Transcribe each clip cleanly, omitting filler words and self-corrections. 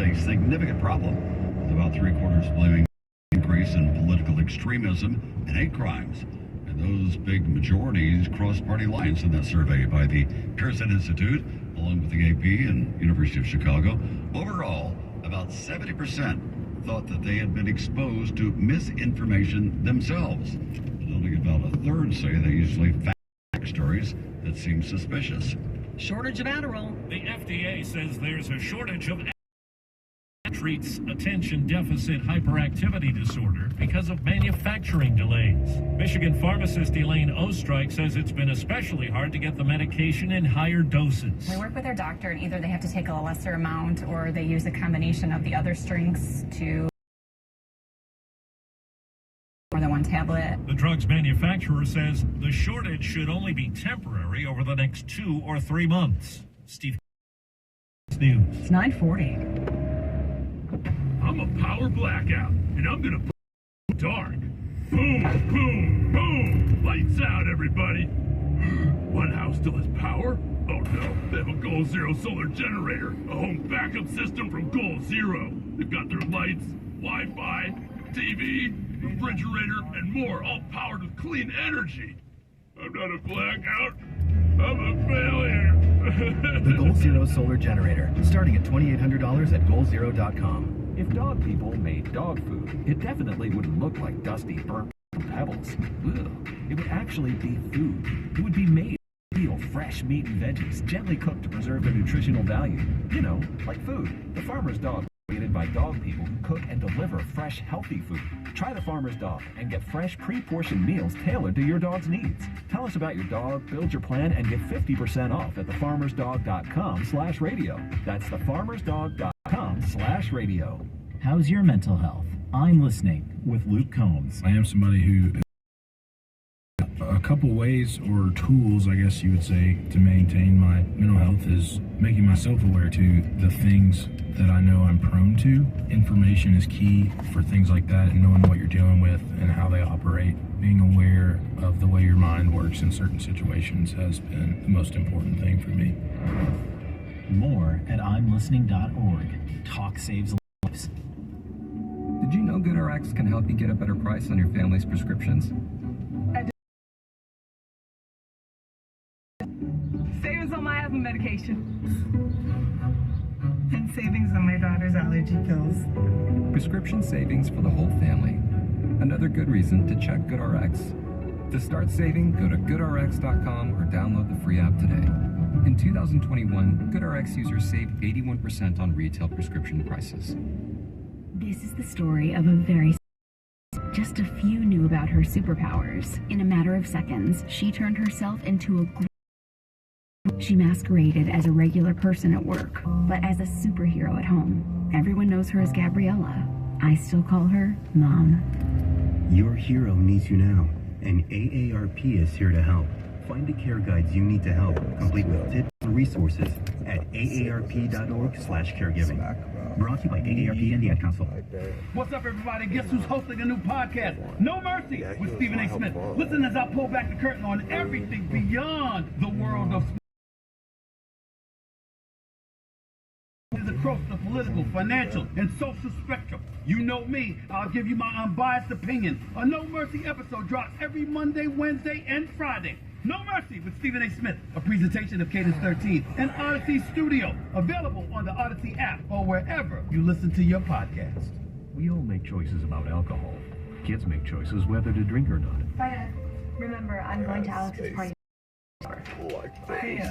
a significant problem, with about three-quarters blaming the increase in political extremism and hate crimes. And those big majorities cross party lines in that survey by the Pearson Institute, along with the AP and University of Chicago. Overall, about 70% thought that they had been exposed to misinformation themselves. Only about a third say they usually fact stories that seem suspicious. Shortage of Adderall. The FDA says there's a shortage of treats attention deficit hyperactivity disorder because of manufacturing delays. Michigan pharmacist Elaine Ostrike says it's been especially hard to get the medication in higher doses. We work with their doctor, and either they have to take a lesser amount or they use a combination of the other strengths to more than one tablet. The drug's manufacturer says the shortage should only be temporary over the next 2 or 3 months. Steve News. It's 9:40. I'm a power blackout, and I'm gonna put dark. Boom, boom, boom! Lights out, everybody! One house still has power? Oh no, they have a Goal Zero solar generator, a home backup system from Goal Zero. They've got their lights, Wi-Fi, TV, refrigerator, and more, all powered with clean energy. I'm not a blackout, I'm a failure. The Goal Zero solar generator, starting at $2,800 at GoalZero.com. If dog people made dog food, it definitely wouldn't look like dusty, burnt pebbles. Ugh. It would actually be food. It would be made of real fresh meat and veggies, gently cooked to preserve their nutritional value. You know, like food. The Farmer's Dog, created by dog people who cook and deliver fresh, healthy food. Try the Farmer's Dog and get fresh, pre-portioned meals tailored to your dog's needs. Tell us about your dog, build your plan, and get 50% off at thefarmersdog.com/radio. That's thefarmersdog.com/radio. How's your mental health? I'm listening with Luke Combs. I am somebody who, a couple ways or tools, I guess you would say, to maintain my mental health is making myself aware to the things that I know I'm prone to. Information is key for things like that, and knowing what you're dealing with and how they operate. Being aware of the way your mind works in certain situations has been the most important thing for me. More at imlistening.org. Talk saves lives. Did you know GoodRx can help you get a better price on your family's prescriptions? Savings on my asthma medication. And savings on my daughter's allergy pills. Prescription savings for the whole family. Another good reason to check GoodRx. To start saving, go to GoodRx.com or download the free app today. In 2021, GoodRx users saved 81% on retail prescription prices. This is the story of a very... Just a few knew about her superpowers. In a matter of seconds, she turned herself into a... She masqueraded as a regular person at work, but as a superhero at home. Everyone knows her as Gabriella. I still call her Mom. Your hero needs you now, and AARP is here to help. Find the care guides you need to help, complete with tips and resources at aarp.org/caregiving. Brought to you by AARP and the Ad Council. What's up, everybody? Guess who's hosting a new podcast? No Mercy with Stephen A. Smith. Listen as I pull back the curtain on everything beyond the world of sports. Across the political, financial, and social spectrum. You know me, I'll give you my unbiased opinion. A No Mercy episode drops every Monday, Wednesday, and Friday. No Mercy with Stephen A. Smith, a presentation of Cadence 13 and Odyssey Studio, available on the Odyssey app or wherever you listen to your podcast. We all make choices about alcohol. Kids make choices whether to drink or not. Remember, I'm going to Alex's party. Hey,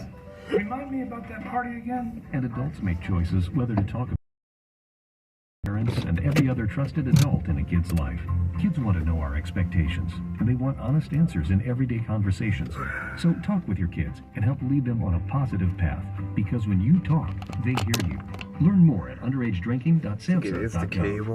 remind me about that party again? And adults make choices whether to talk about parents and every other trusted adult in a kid's life. Kids want to know our expectations, and they want honest answers in everyday conversations. So talk with your kids and help lead them on a positive path, because when you talk, they hear you. Learn more at underagedrinking.samhsa.gov.